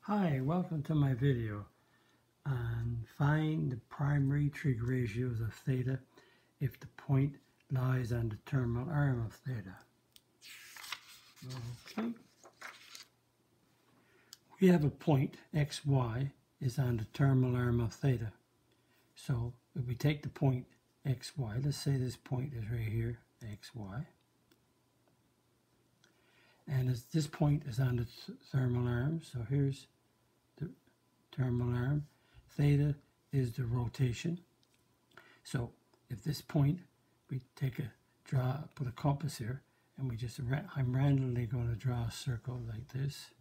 Hi, welcome to my video on find the primary trig ratios of theta if the point lies on the terminal arm of theta. Okay. We have a point, xy, is on the terminal arm of theta. So if we take the point xy, let's say this point is right here, xy, and this point is on the terminal arm, so here's the terminal arm. Theta is the rotation. So if this point, we take put a compass here, and I'm randomly going to draw a circle like this.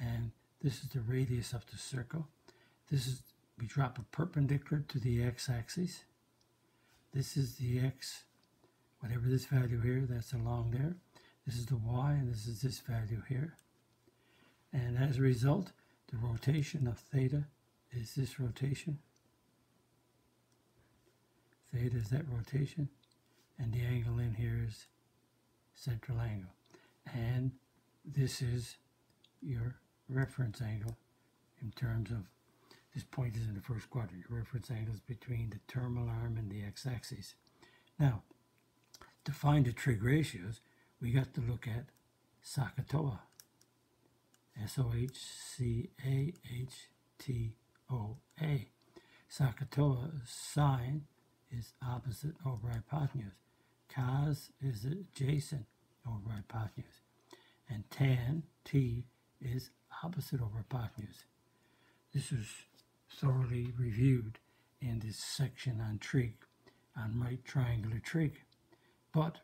And this is the radius of the circle. We drop a perpendicular to the x-axis. This is the x, whatever this value here, that's along there. This is the y, and this is this value here. And as a result, the rotation of theta is this rotation. Theta is that rotation. And the angle in here is central angle. And this is your reference angle in terms of this point is in the first quadrant. Your reference angle is between the terminal arm and the x-axis. Now, to find the trig ratios, we got to look at SOHCAHTOA. S-O-H-C-A-H-T-O-A. SOHCAHTOA's sine is opposite over hypotenuse. Cos is adjacent over hypotenuse. And tan, T, is opposite over hypotenuse. This was thoroughly reviewed in this section on trig, on right triangular trig. But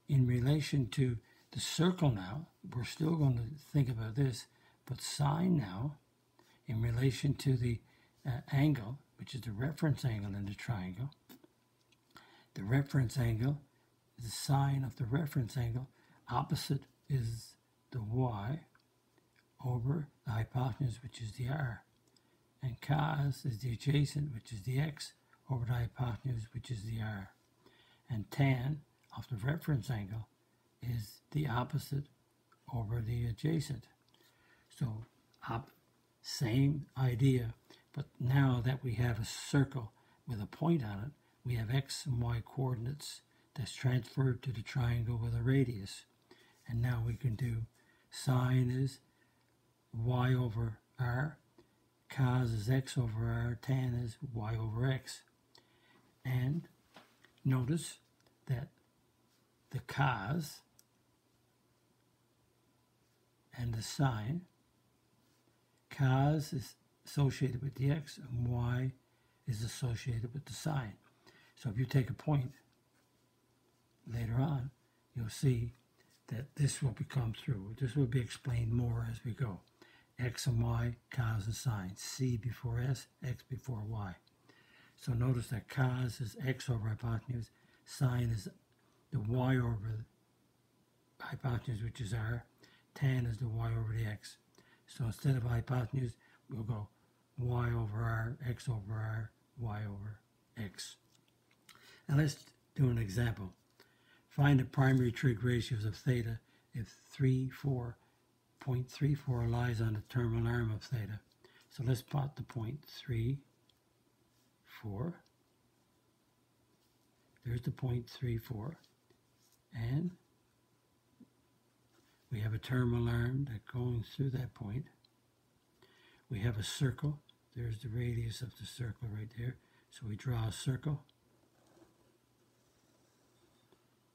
in relation to the circle now, we're still going to think about this, but sine now, in relation to the angle, which is the reference angle in the triangle, the reference angle, the sine of the reference angle, opposite is the y over the hypotenuse, which is the r. And cos is the adjacent, which is the x, over the hypotenuse, which is the r. And tan of the reference angle is the opposite over the adjacent. So same idea, but now that we have a circle with a point on it, we have x and y coordinates that's transferred to the triangle with a radius. And now we can do sine is y over r, cos is x over r, tan is y over x. And notice that the cos and the sine, cos is associated with the x and y is associated with the sine. So if you take a point later on, you'll see that this will become true. This will be explained more as we go. X and y, cos and sine. C before S, x before y. So notice that cos is x over hypotenuse, sine is the y over the hypotenuse, which is r, tan is the y over the x. So instead of hypotenuse, we'll go y over r, x over r, y over x. Now let's do an example. Find the primary trig ratios of theta if 0.34 lies on the terminal arm of theta. So let's plot the point 3, 4. There's the point 3, 4. And we have a terminal arm that going through that point. We have a circle. There's the radius of the circle right there. So we draw a circle.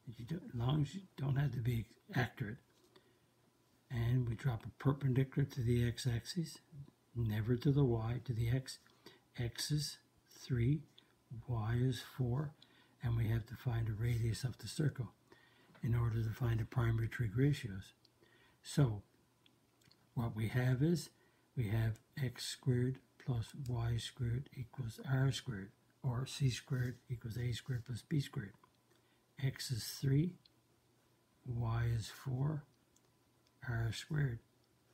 As long as you don't have to be accurate. And we drop a perpendicular to the x-axis, never to the y, to the x. X is 3, y is 4, and we have to find the radius of the circle in order to find the primary trig ratios. So what we have is, we have x squared plus y squared equals r squared, or c squared equals a squared plus b squared. X is 3, y is 4, r squared.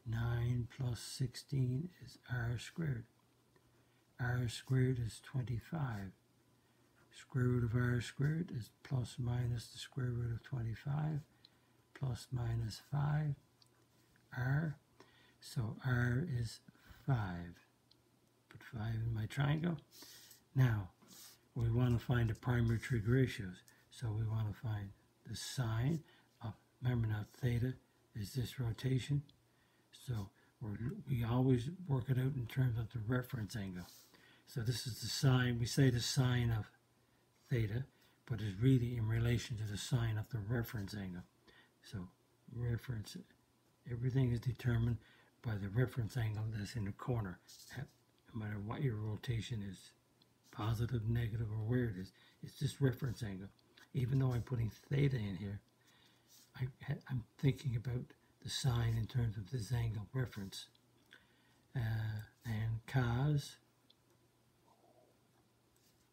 9 plus 16 is r squared. R squared is 25. Square root of r squared is plus minus the square root of 25, plus minus 5, r. So R is 5. Put 5 in my triangle. Now, we want to find the primary trig ratios. So we want to find the sine of, remember now, theta is this rotation. So we always work it out in terms of the reference angle. So this is the sine, we say the sine of theta, but it's really in relation to the sine of the reference angle. So reference, everything is determined by the reference angle that's in the corner, no matter what your rotation is, positive, negative, or where it is. It's this reference angle. Even though I'm putting theta in here, I'm thinking about the sine in terms of this angle reference. And cos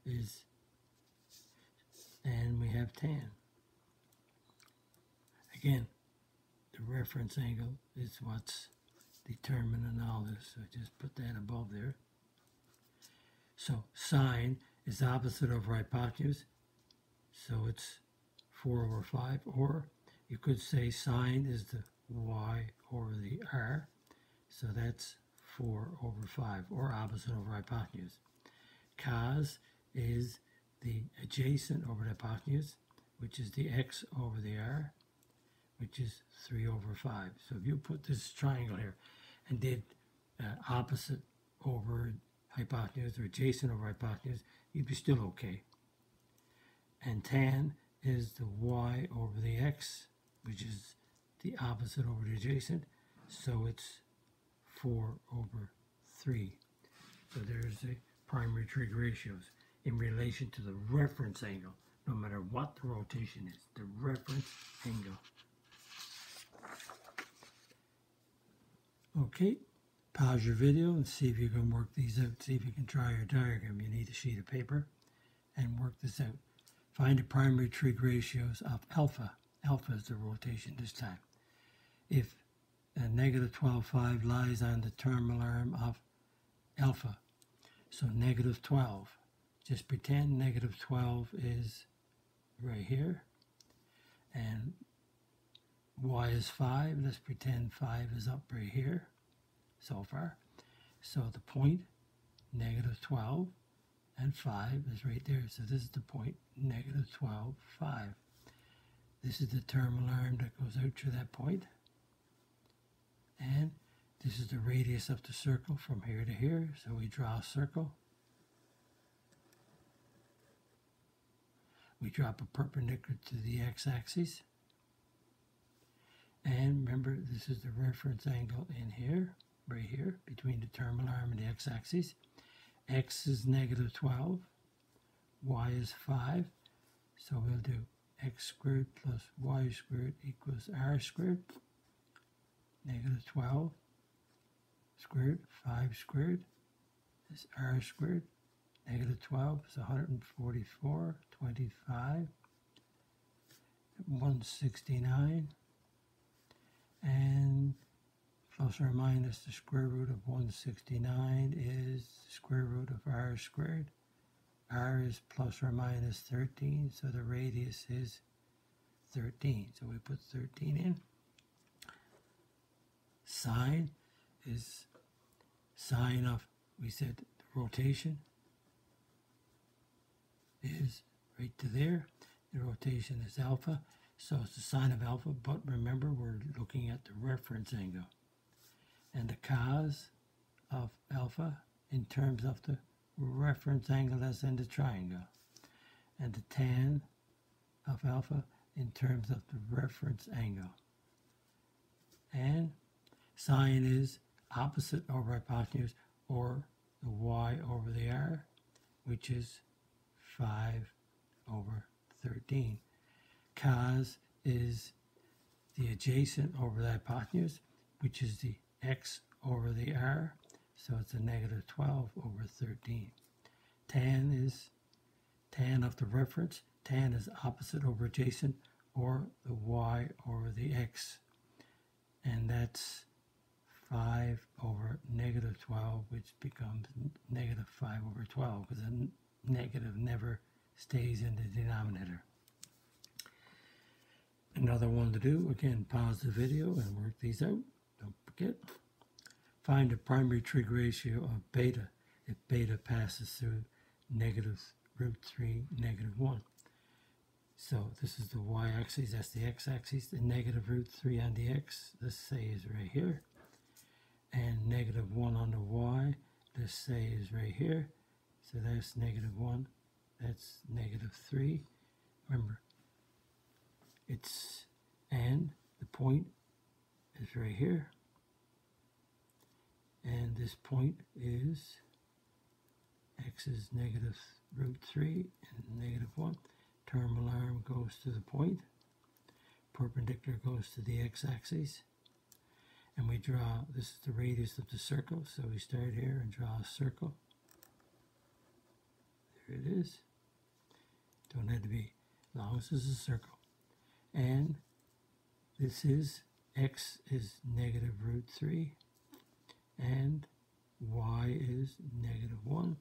is, and we have tan. Again, the reference angle is what's determining all this. So just put that above there. So sine is opposite over hypotenuse. So it's 4 over 5. Or you could say sine is the y over the r. So that's 4 over 5, or opposite over hypotenuse. Cos is the adjacent over the hypotenuse, which is the x over the r, which is 3 over 5. So if you put this triangle here and did opposite over hypotenuse or adjacent over hypotenuse, you'd be still okay. And tan is the y over the x, which is the opposite over the adjacent, so it's 4 over 3. So there's the primary trig ratios in relation to the reference angle, no matter what the rotation is, the reference angle. Okay, pause your video and see if you can work these out. See if you can draw your diagram. You need a sheet of paper and work this out. Find the primary trig ratios of alpha. Alpha is the rotation this time. If a negative 12.5 lies on the terminal arm of alpha, so negative 12, just pretend negative 12 is right here, and y is 5. Let's pretend 5 is up right here so far. So the point, negative 12, and 5 is right there. So this is the point, negative 12, 5. This is the terminal arm that goes out to that point. And this is the radius of the circle from here to here. So we draw a circle. We drop a perpendicular to the x-axis. And remember, this is the reference angle in here, right here, between the terminal arm and the x-axis. X is negative 12, y is 5, so we'll do x squared plus y squared equals r squared. Negative 12 squared, 5 squared is r squared. Negative 12 is 144, 25, 169, and plus or minus the square root of 169 is the square root of r squared. R is plus or minus 13, so the radius is 13. So we put 13 in. Sine is sine of, we said the rotation is right to there. The rotation is alpha, so it's the sine of alpha, but remember we're looking at the reference angle. And the cos of alpha in terms of the reference angle that's in the triangle. And the tan of alpha in terms of the reference angle. And sine is opposite over hypotenuse, or the y over the r, which is 5 over 13. Cos is the adjacent over the hypotenuse, which is the x over the r, so it's a negative 12 over 13. Tan is tan of the reference. Tan is opposite over adjacent, or the y over the x, and that's 5 over negative 12, which becomes negative 5 over 12, because a negative never stays in the denominator. Another one to do, again, pause the video and work these out. Don't forget. Find the primary trig ratio of beta if beta passes through negative root 3, negative 1. So this is the y-axis, that's the x-axis, the negative root 3 on the x, let's say is right here. And negative 1 on the y, let's say is right here. So that's negative 1, that's negative 3. Remember, and the point is right here. And this point is x is negative root 3 and negative 1. Terminal arm goes to the point. Perpendicular goes to the x-axis. And we draw, this is the radius of the circle, so we start here and draw a circle. There it is. Don't have to be long as it's a circle. And this is, x is negative root 3, and y is negative 1.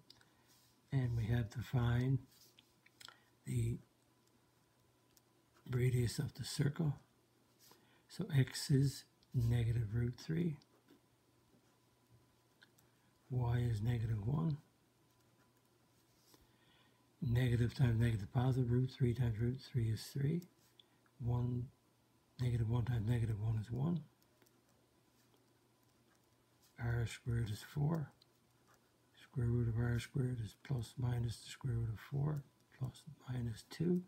And we have to find the radius of the circle. So x is negative root 3, y is negative 1. Negative times negative positive, root 3 times root 3 is 3. Negative 1 times negative 1 is 1. R squared is 4. Square root of r squared is plus minus the square root of 4 plus minus 2.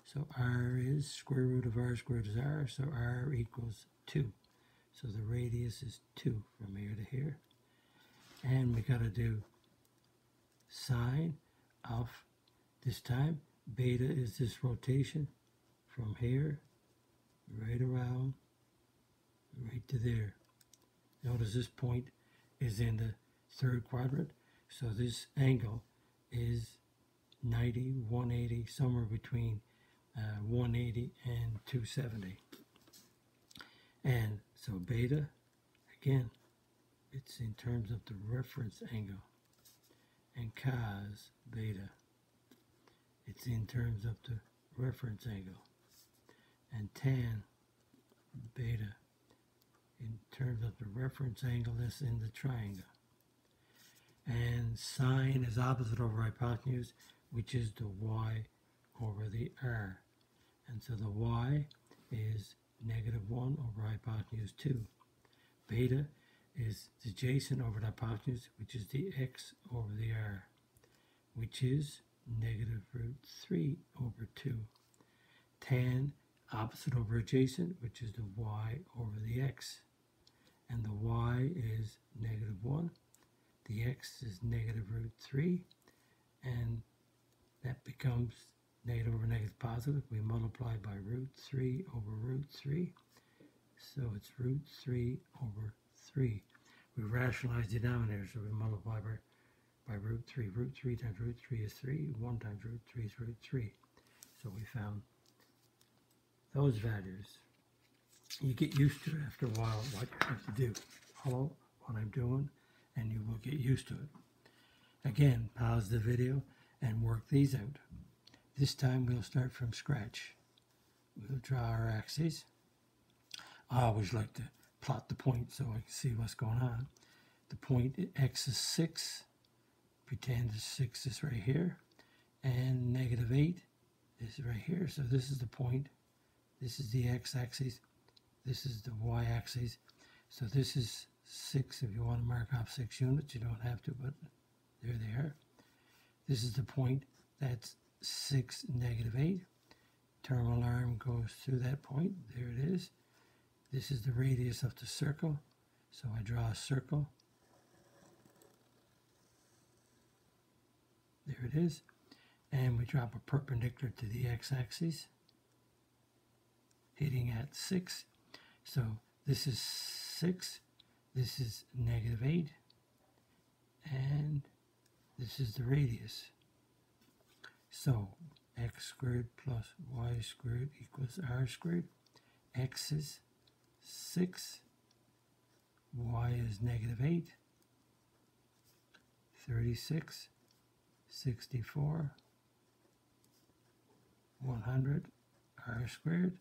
So r is square root of r squared is r, so r equals 2. So the radius is 2 from here to here. And we got to do sine of, this time, beta is this rotation from here, right around, right to there. Notice this point is in the third quadrant, so this angle is 90, 180, somewhere between 180 and 270. And so beta, again, it's in terms of the reference angle. And cos beta, it's in terms of the reference angle. And tan beta, in terms of the reference angle that's in the triangle. And sine is opposite over hypotenuse, which is the y over the r. And so the y is negative 1 over hypotenuse 2. Beta is the adjacent over the hypotenuse, which is the x over the r, which is negative root 3 over 2. Tan, opposite over adjacent, which is the y over the x. And the y is negative 1. The x is negative root 3. And that becomes negative over negative positive. We multiply by root 3 over root 3. So it's root 3 over 3. We rationalize the denominator, so we multiply by root 3. Root 3 times root 3 is 3. 1 times root 3 is root 3. So we found those values. You get used to it after a while, what you have to do. Follow what I'm doing, and you will get used to it. Again, pause the video and work these out. This time we'll start from scratch. We'll draw our axes. I always like to plot the point so I can see what's going on. The point x is 6. Pretend the 6 is right here. And negative 8 is right here. So this is the point. This is the x-axis. This is the y-axis. So this is 6. If you want to mark off 6 units, you don't have to, but there they are. This is the point. That's 6, negative 8. Terminal arm goes through that point. There it is. This is the radius of the circle. So I draw a circle. There it is. And we drop a perpendicular to the x-axis, hitting at 6. So this is 6. This is negative 8. And this is the radius. So x squared plus y squared equals r squared. X is 6. Y is negative 8. 36. 64. 100. R squared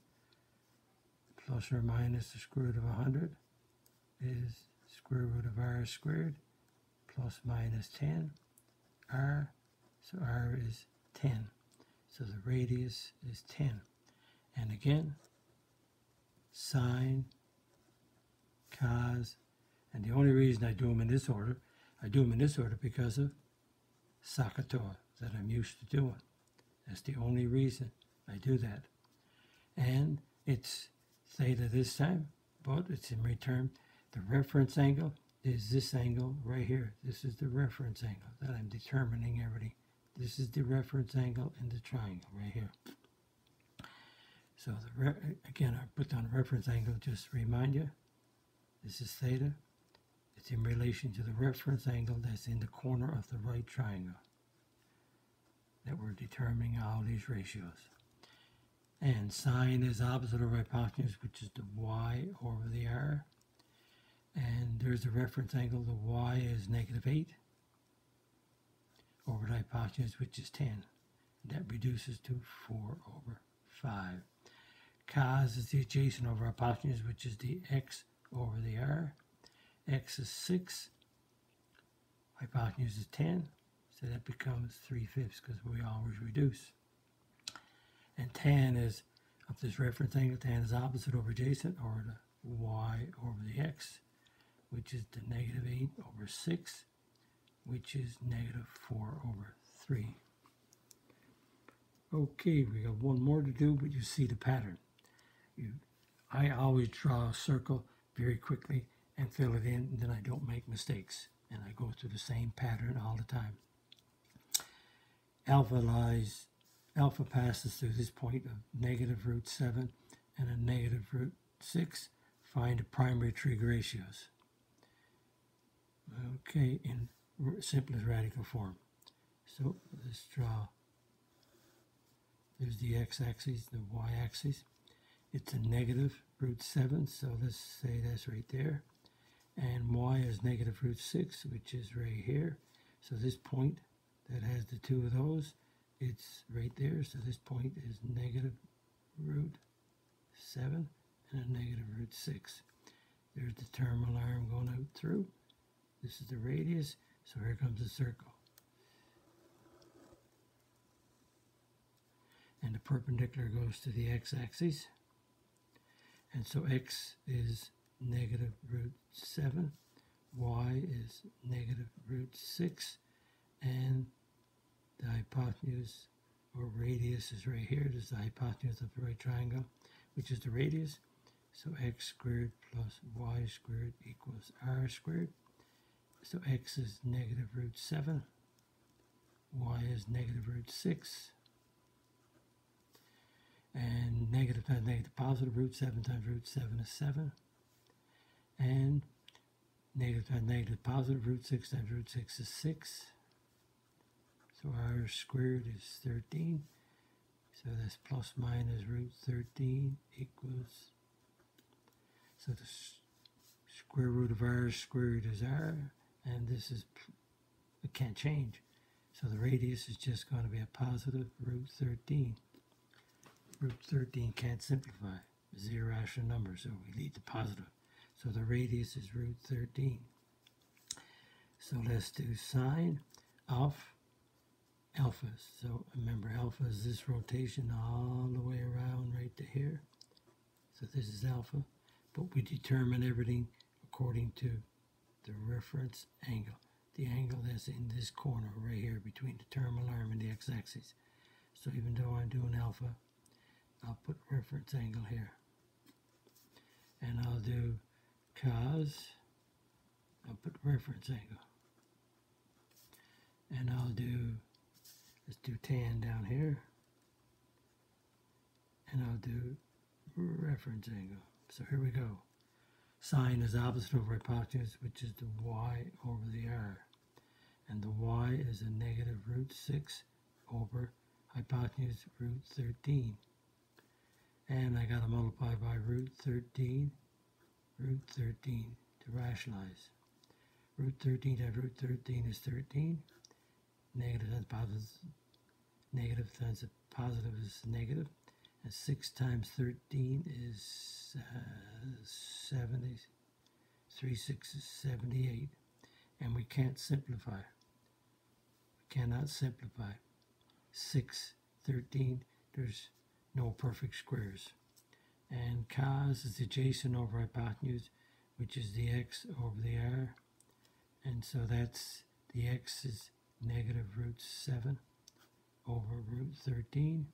plus or minus the square root of 100 is square root of r squared plus minus 10 r, so r is 10, so the radius is 10. And again, sine, cos, and the only reason I do them in this order, because of SOHCAHTOA that I'm used to doing. That's the only reason I do that. And it's theta this time, but it's in return. The reference angle is this angle right here. This is the reference angle that I'm determining everything. This is the reference angle in the triangle right here. So again, I put down reference angle just to remind you. This is theta. It's in relation to the reference angle that's in the corner of the right triangle that we're determining all these ratios. And sine is opposite over hypotenuse, which is the y over the r. And there's the reference angle. The y is -8 over the hypotenuse, which is 10. That reduces to 4 over 5. Cos is the adjacent over hypotenuse, which is the x over the r. X is 6. Hypotenuse is 10. So that becomes 3/5 because we always reduce. And tan is of this reference angle. Tan is opposite over adjacent, or the y over the x, which is the -8 over 6, which is -4 over 3. Okay, we got one more to do, but you see the pattern. I always draw a circle very quickly and fill it in, and then I don't make mistakes. And I go through the same pattern all the time. Alpha passes through this point of -√7 and a -√6. Find the primary trig ratios. Okay, in simplest radical form. So let's draw. There's the x-axis, the y-axis. It's a -√7, so let's say that's right there. And y is -√6, which is right here. So this point that has the two of those, it's right there. So this point is -√7 and a -√6. There's the terminal arm going out through. This is the radius. So here comes the circle. And the perpendicular goes to the x-axis. And so x is -√7, y is -√6, and the hypotenuse or radius is right here. This is the hypotenuse of the right triangle, which is the radius. So x squared plus y squared equals r squared. So x is -√7, y is -√6. And negative times negative positive, √7 times √7 is 7. And negative times negative positive, √6 times √6 is 6. So r squared is 13. So that's plus minus √13 equals, so the square root of r squared is r, and this is, it can't change. So the radius is just going to be a positive √13. √13 can't simplify. It's an irrational number, so we leave the positive. So the radius is √13. So let's do sine of alpha. So remember, alpha is this rotation all the way around right to here. So this is alpha. But we determine everything according to the reference angle. The angle that's in this corner right here between the terminal arm and the x-axis. So even though I'm doing alpha, I'll put reference angle here. And I'll do cos, I'll put reference angle. And I'll do, let's do tan down here. And I'll do reference angle. So here we go. Sine is opposite over hypotenuse, which is the y over the r. And the y is a -√6 over hypotenuse √13. And I got to multiply by √13 to rationalize. √13 times √13 is 13. Negative times positive is negative. And 6 times 13 is 73. 3 6 is 78. And we can't simplify. We cannot simplify. 6, 13, there's no perfect squares. And cos is adjacent over hypotenuse, which is the x over the r. And so that's, the x is negative root 7 over root 13.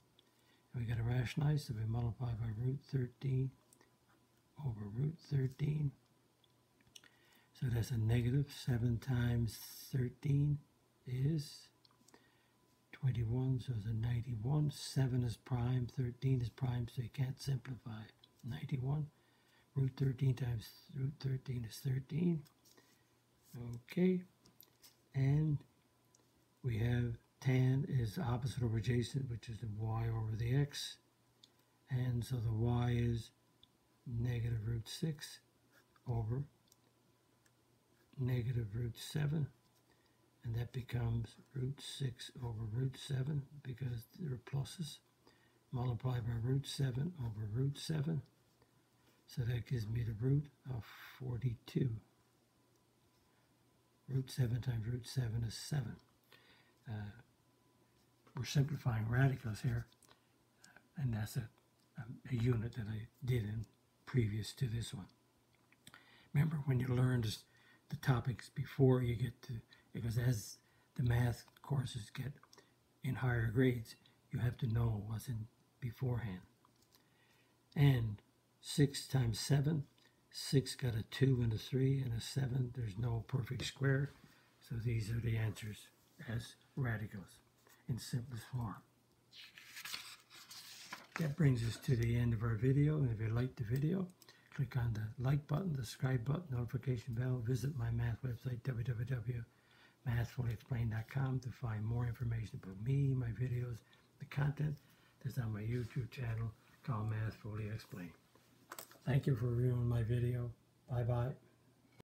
And we got to rationalize, so we multiply by root 13 over root 13. So that's a negative. 7 times 13 is 21, so it's a 91. 7 is prime, 13 is prime, so you can't simplify. 91. Root 13 times root 13 is 13. Okay. And we have tan is opposite over adjacent, which is the y over the x. And so the y is negative root 6 over negative root 7. And that becomes root 6 over root 7 because there are pluses. Multiply by root 7 over root 7. So that gives me the root of 42. Root 7 times root 7 is 7. We're simplifying radicals here, and that's a unit that I did in previous to this one. Remember, when you learn the topics before you get to, because as the math courses get in higher grades, you have to know what's in beforehand. And 6 times 7, 6 got a 2 and a 3 and a 7. There's no perfect square, so these are the answers as radicals in simplest form. That brings us to the end of our video, and if you liked the video, click on the like button, the subscribe button, notification bell. Visit my math website, www.mathfullyexplained.com, to find more information about me, my videos, the content that's on my YouTube channel called Math Fully Explained. Thank you for viewing my video. Bye-bye.